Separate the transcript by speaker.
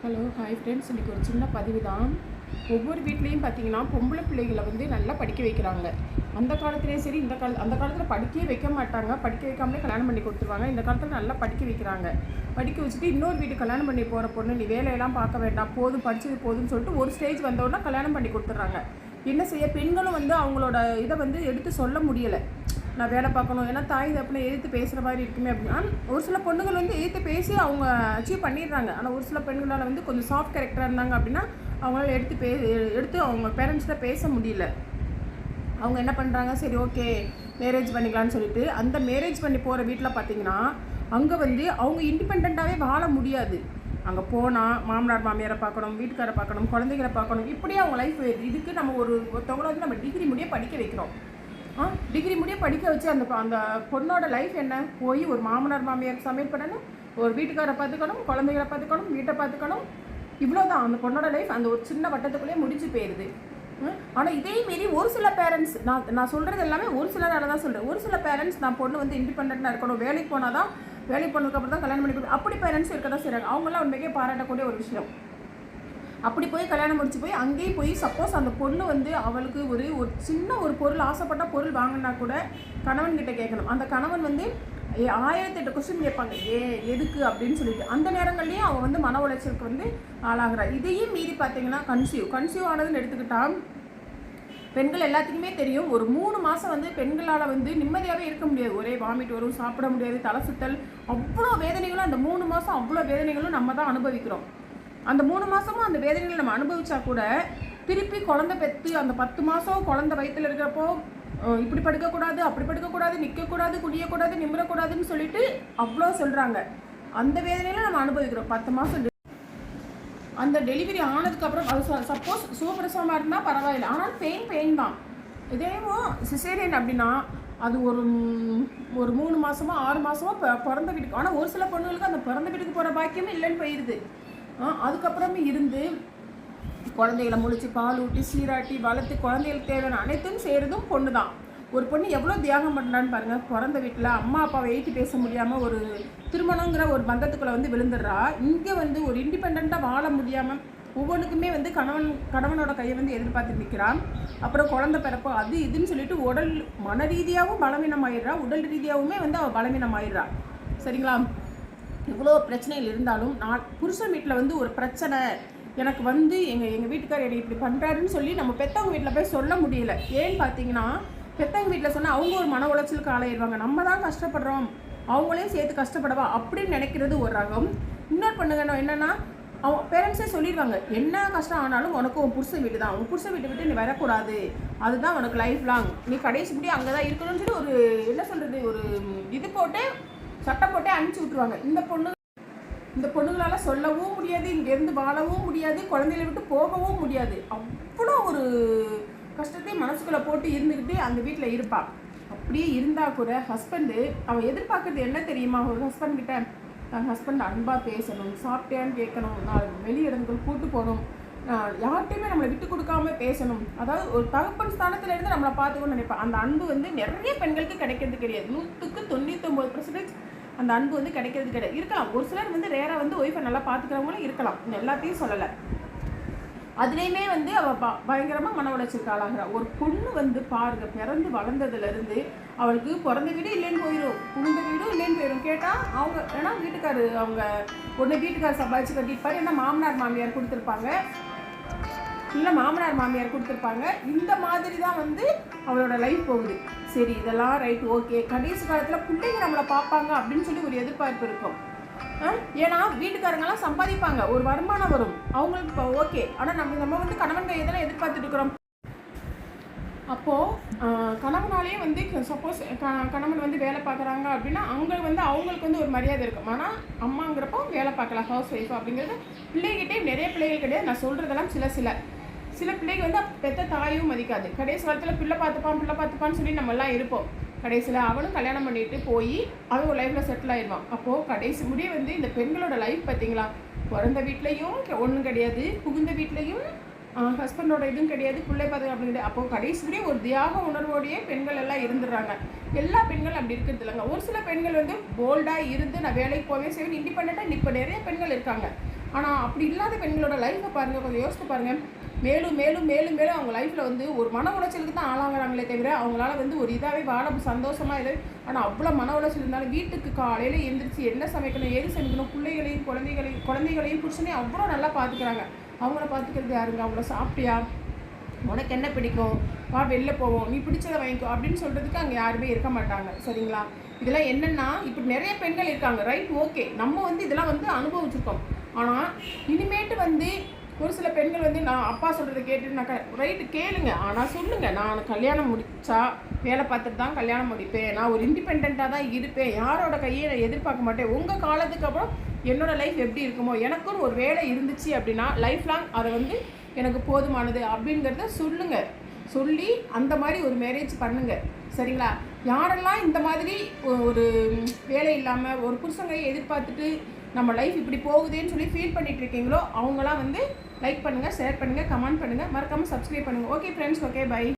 Speaker 1: Hello hi friends, இன்றைக்கி ஒரு சின்ன பதிவு தான். ஒவ்வொரு வீட்லேயும் பார்த்தீங்கன்னா பொம்பளை பிள்ளைகளை வந்து நல்லா படிக்க வைக்கிறாங்க. அந்த காலத்துலேயும் சரி, அந்த காலத்தில் படிக்கவே வைக்க மாட்டாங்க. படிக்க வைக்காமலே கல்யாணம் பண்ணி கொடுத்துருவாங்க. இந்த காலத்தில் நல்லா படிக்க வைக்கிறாங்க. படிக்க வச்சுட்டு இன்னொரு வீட்டுக்கு கல்யாணம் பண்ணி போகிற பொண்ணு, நீ வேலையெல்லாம் பார்க்க வேண்டாம், போதும் படித்தது போதும்னு சொல்லிட்டு ஒரு ஸ்டேஜ் வந்தோடனே கல்யாணம் பண்ணி கொடுத்துட்றாங்க. என்ன செய்ய, பெண்களும் வந்து அவங்களோட இதை வந்து எடுத்து சொல்ல முடியலை. நான் வேலை பார்க்கணும், ஏன்னா தாய் தப்புன்னு எதிர்த்து பேசுகிற மாதிரி இருக்குமே அப்படின்னா, ஒரு சில பொண்ணுகள் வந்து எதிர்த்து பேசி அவங்க அச்சீவ் பண்ணிடுறாங்க. ஆனால் ஒரு சில பெண்களால் வந்து கொஞ்சம் சாஃப்ட் கேரக்டராக இருந்தாங்க அப்படின்னா அவங்களால எடுத்து அவங்க பேரண்ட்ஸ்கிட்ட பேச முடியல. அவங்க என்ன பண்ணுறாங்க, சரி ஓகே மேரேஜ் பண்ணிக்கலான்னு சொல்லிட்டு அந்த மேரேஜ் பண்ணி போகிற வீட்டில் பார்த்தீங்கன்னா அங்கே வந்து அவங்க இண்டிபெண்ட்டாகவே வாழ முடியாது. அங்கே போனால் மாமனார் மாமியாரை பார்க்கணும், வீட்டுக்காரை பார்க்கணும், குழந்தைகளை பார்க்கணும், இப்படியே அவங்க லைஃப் இதுக்கு நம்ம ஒருத்தவங்கள வந்து நம்ம டிகிரி முடிய படிக்க வைக்கிறோம். டிகிரி முடிய படிக்க வச்சு அந்த பொண்ணோட லைஃப் என்ன, போய் ஒரு மாமனார் மாமியாருக்கு சமையல் பண்ணணும், ஒரு வீட்டுக்காரை பார்த்துக்கணும், குழந்தைகளை பார்த்துக்கணும், வீட்டை பார்த்துக்கணும், இவ்வளோதான் அந்த பொண்ணோட லைஃப். அந்த ஒரு சின்ன வட்டத்துக்குள்ளேயே முடிச்சு போயிடுது. ஆனால் இதே மாரி ஒரு சில பேரண்ட்ஸ், நான் சொல்கிறது எல்லாமே ஒரு சிலரால் தான் சொல்கிறேன். ஒரு சில பேரண்ட்ஸ் நான் பொண்ணு வந்து இண்டிபெண்ட்டாக இருக்கணும், வேலைக்கு போனால் தான், வேலைக்கு போனதுக்கப்புறம் தான் கல்யாணம் பண்ணி கொடுக்கும், அப்படி பேரண்ட்ஸ் இருக்க தான் செய்கிறாங்க. அவங்களாம் உண்மைக்கே பாராட்டக்கூடிய ஒரு விஷயம். அப்படி போய் கல்யாணம் முடிச்சு போய் அங்கேயும் போய் சப்போஸ் அந்த பொண்ணு வந்து அவளுக்கு ஒரு சின்ன ஒரு பொருள் ஆசைப்பட்ட பொருள் வாங்கினா கூட கணவன்கிட்ட கேட்கணும். அந்த கணவன் வந்து 1008 கொஸ்டின் கேட்பாங்க, எதுக்கு அப்படின்னு சொல்லிட்டு. அந்த நேரங்கள்லேயும் அவன் வந்து மன உளைச்சலுக்கு வந்து ஆளாகிறாள். இதையும் மீறி பார்த்தீங்கன்னா கன்சீவ் ஆனதுன்னு எடுத்துக்கிட்டால் பெண்கள் எல்லாத்துக்குமே தெரியும், ஒரு 3 மாதம் வந்து பெண்களால் வந்து நிம்மதியாகவே இருக்க முடியாது. ஒரே வாமிட் வரும், சாப்பிட முடியாது, தலை சுத்தல், அவ்வளோ வேதனைகளும். அந்த 3 மாதம் அவ்வளோ வேதனைகளும் நம்ம தான் அனுபவிக்கிறோம். அந்த 3 மாதமும் அந்த வேதனைகளை நம்ம அனுபவிச்சா கூட திருப்பி குழந்தை பெற்று அந்த 10 மாதம் குழந்தை வயிற்றில் இருக்கிறப்போ இப்படி படுக்கக்கூடாது, அப்படி படுக்கக்கூடாது, நிற்கக்கூடாது, குடியக்கூடாது, நிமிரக்கூடாதுன்னு சொல்லிட்டு அவ்வளோ சொல்கிறாங்க. அந்த வேதனையில நம்ம அனுபவிக்கிறோம் 10 மாதம். அந்த டெலிவரி ஆனதுக்கப்புறம் அது சப்போஸ் சுகப்பிரசவமாக இருந்தால் பரவாயில்லை, ஆனால் பெயின் தான். இதேவும் சிசேரியன் அப்படின்னா அது ஒரு 3 மாதமோ 6 மாதமோ பிறந்த வீட்டுக்கு. ஆனால் ஒரு சில பொண்ணுங்களுக்கு அந்த பிறந்த வீட்டுக்கு போகிற பாக்கியமே இல்லைன்னு போயிடுது. அதுக்கப்புறமே இருந்து குழந்தைகளை முழிச்சு பால் ஊட்டி சீராட்டி வளர்த்து குழந்தைகளுக்கு தேவையான அனைத்தும் செய்கிறதும் பொண்ணு தான். ஒரு பொண்ணு எவ்வளோ தியாகம் பண்ணுறான்னு பாருங்கள். பிறந்த வீட்டில் அம்மா அப்பாவை ஏற்றி பேச முடியாமல் ஒரு திருமணங்கிற ஒரு பந்தத்துக்குள்ளே வந்து விழுந்துடுறா. இங்கே வந்து ஒரு இண்டிபெண்ட்டாக வாழ முடியாமல் ஒவ்வொன்றுக்குமே வந்து கணவனோட கையை வந்து எதிர்பார்த்து நிற்கிறான். அப்புறம் குழந்தை பிறப்போ அது இதுன்னு சொல்லிட்டு மன ரீதியாகவும் பலவீனமாயிடுறா, உடல் ரீதியாகவுமே வந்து அவள் பலவீனமாயிடுறா. சரிங்களா? இவ்வளோ பிரச்சனைகள் இருந்தாலும் புருஷன் வீட்டில் வந்து ஒரு பிரச்சனை எனக்கு வந்து எங்கள் வீட்டுக்காரர் என்னை இப்படி பண்ணுறாருன்னு சொல்லி நம்ம பெற்றவங்க வீட்டில் போய் சொல்ல முடியல. ஏன்னு பார்த்தீங்கன்னா பெற்றவங்க வீட்டில் சொன்னால் அவங்க ஒரு மன உளைச்சலுக்கு ஆளாயிடுவாங்க. நம்ம தான் கஷ்டப்படுறோம், அவங்களையும் சேர்த்து கஷ்டப்படவா அப்படின்னு நினைக்கிறது ஒரு ரகம். இன்னொரு பண்ணுங்க என்னென்னா, அவங்க பேரண்ட்ஸே சொல்லிடுவாங்க, என்ன கஷ்டம் ஆனாலும் உனக்கு உன் புருஷன் வீட்டு தான், உன் புருஷன் வீட்டை விட்டு நீ வரக்கூடாது, அதுதான் உனக்கு லைஃப் லாங், நீ கடைசி முடி அங்கே தான் இருக்கணும்னு சொல்லி ஒரு என்ன சொல்கிறது, ஒரு இது போட்டு சட்டம் போட்டே அனுப்பிச்சி விட்ருவாங்க. இந்த பொண்ணுங்களால் சொல்லவும் முடியாது, இங்கேருந்து வாழவும் முடியாது, குழந்தைகளை விட்டு போகவும் முடியாது. அவ்வளோ ஒரு கஷ்டத்தையும் மனசுக்குள்ளே போட்டு இருந்துக்கிட்டு அந்த வீட்டில் இருப்பாள். அப்படியே இருந்தால் கூட ஹஸ்பண்டு அவள் எதிர்பார்க்குறது என்ன தெரியுமா, ஒரு ஹஸ்பண்ட்கிட்ட ஹஸ்பண்ட் அன்பாக பேசணும், சாப்பிட்டேன்னு கேட்கணும், நான் வெளி இடங்களுக்கு கூட்டு போகணும், யார்கிட்டையுமே நம்மளை விட்டு கொடுக்காம பேசணும். அதாவது ஒரு தகப்பன் ஸ்தானத்தில் இருந்து நம்மளை பார்த்துக்கணும்னு நினைப்பேன். அந்த அன்பு வந்து நிறைய பெண்களுக்கு கிடைக்கிறது கிடையாது. 100க்கு 99% அந்த அன்பு வந்து கிடைக்கிறது கிடையாது. இருக்கலாம், ஒரு சிலர் வந்து ரேராக வந்து ஒய்ஃபை நல்லா பார்த்துக்கிறவங்களும் இருக்கலாம், எல்லாத்தையும் சொல்லலை. அதுலேயுமே வந்து அவள் பயங்கரமாக மன உளைச்சலுக்கு ஆளாகிறா. ஒரு பொண்ணு வந்து பாருங்க, பிறந்து வளர்ந்ததுலேருந்து அவளுக்கு பிறந்த வீடு இல்லைன்னு போயிடும், புகுந்த வீடும் இல்லைன்னு போயிடும். கேட்டால் அவங்க ஏன்னா அவங்க ஒன்று வீட்டுக்கார் சம்பாதிச்சு கட்டிப்பாரு, ஏன்னா மாமனார் மாமியார் கொடுத்துருப்பாங்க, இல்லை மாமனார் மாமியார் கொடுத்துருப்பாங்க. இந்த மாதிரி தான் வந்து அவளோட லைஃப் போகுது. சரி, இதெல்லாம் ரைட், ஓகே, கடைசி காலத்தில் பிள்ளைங்க நம்மளை பார்ப்பாங்க அப்படின்னு சொல்லி ஒரு எதிர்பார்ப்பு இருக்கும். ஏன்னா வீட்டுக்காரங்கெல்லாம் சம்பாதிப்பாங்க, ஒரு வருமானம் வரும், அவங்களுக்கு இப்போ ஓகே. ஆனால் நம்ம வந்து கணவன் கையெல்லாம் எதிர்பார்த்துட்டு இருக்கிறோம். அப்போது கணவனாலேயே வந்து சப்போஸ் கணவன் வந்து வேலை பார்க்குறாங்க அப்படின்னா அவங்களுக்கு வந்து ஒரு மரியாதை இருக்கும். ஆனால் அம்மாங்கிறப்போ வேலை பார்க்கலாம், ஹவுஸ் ஒய்ஃப் அப்படிங்கிறது பிள்ளைகிட்டே நிறைய பிள்ளைகள் கிடையாது. நான் சொல்கிறதெல்லாம் சில பிள்ளைங்க வந்து பெற்ற தாயும் மதிக்காது. கடைசி காலத்தில் பிள்ளை பார்த்துப்பான்னு சொல்லி நம்மெல்லாம் இருப்போம். கடைசியில் அவனும் கல்யாணம் பண்ணிட்டு போய் அவன் ஒரு லைஃப்பில் செட்டில் ஆயிடுவான். அப்போது கடைசி முடிய வந்து இந்த பெண்களோட லைஃப் பார்த்தீங்களா, பிறந்த வீட்லேயும் ஒன்றும் கிடையாது, புகுந்த வீட்லேயும் ஹஸ்பண்டோட இதுவும் கிடையாது, பிள்ளை பார்த்து அப்படிங்கிறது. அப்போது கடைசி முடிய ஒரு தியாக உணர்வோடையே பெண்கள் எல்லாம் இருந்துடுறாங்க. எல்லா பெண்கள் அப்படி இருக்கிறது இல்லைங்க. ஒரு சில பெண்கள் வந்து போல்டாக இருந்து நான் வேலைக்கு போவே செய்வேன், இண்டிபெண்ட்டாக இப்போ நிறைய பெண்கள் இருக்காங்க. ஆனால் அப்படி இல்லாத பெண்களோட லைஃப்பை பாருங்கள், கொஞ்சம் யோசித்து பாருங்கள். மேலும் மேலும் மேலும் மேலும் அவங்க லைஃப்பில் வந்து ஒரு மன உளைச்சலுக்கு தான் ஆளாகிறாங்களே தவிர அவங்களால வந்து ஒரு இதாகவே வாழ சந்தோஷமாக இது. ஆனால் அவ்வளோ மன உளைச்சல் இருந்தாலும் வீட்டுக்கு காலையில் எழுந்திரிச்சு என்ன சமைக்கணும், ஏது சமைக்கணும், பிள்ளைகளையும் குழந்தைகளையும் புருஷனையும் அவ்வளோ நல்லா பார்த்துக்கிறாங்க. அவங்கள பார்த்துக்கிறது யாருங்க? அவங்கள சாப்பிட்டியா, உனக்கு என்ன பிடிக்கும், வா வெளில போவோம், நீ பிடிச்சதை வாங்கிக்கோ அப்படின்னு சொல்கிறதுக்கு அங்கே யாருமே இருக்க மாட்டாங்க. சரிங்களா? இதெல்லாம் என்னென்னா இப்படி நிறைய பெண்கள் இருக்காங்க. ரைட், ஓகே, நம்ம வந்து இதெல்லாம் வந்து அனுபவிச்சிருக்கோம். ஆனால் இனிமேட்டு வந்து ஒரு சில பெண்கள் வந்து நான் அப்பா சொல்கிறத கேட்டுட்டு நான் ரைட்டு கேளுங்க, ஆனால் சொல்லுங்கள், நான் கல்யாணம் முடித்தா வேலை பார்த்துட்டு தான் கல்யாணம் முடிப்பேன், நான் ஒரு இண்டிபெண்ட்டாக தான் இருப்பேன், யாரோட கையை நான் எதிர்பார்க்க மாட்டேன், உங்கள் காலத்துக்கு அப்புறம் என்னோடய லைஃப் எப்படி இருக்குமோ, எனக்குன்னு ஒரு வேலை இருந்துச்சு அப்படின்னா லைஃப் லாங் அதை வந்து எனக்கு போதுமானது அப்படிங்கிறத சொல்லுங்கள். சொல்லி அந்த மாதிரி ஒரு மேரேஜ் பண்ணுங்கள். சரிங்களா? யாரெல்லாம் இந்த மாதிரி ஒரு வேலை இல்லாமல் ஒரு புருஷங்களை எதிர்பார்த்துட்டு நம்ம லைஃப் இப்படி போகுதுன்னு சொல்லி ஃபீல் பண்ணிட்டு இருக்கீங்களோ அவங்களாம் வந்து லைக் பண்ணுங்கள், ஷேர் பண்ணுங்கள், கமெண்ட் பண்ணுங்கள், மறக்காமல் சப்ஸ்கிரைப் பண்ணுங்கள். Okay friends, okay, by.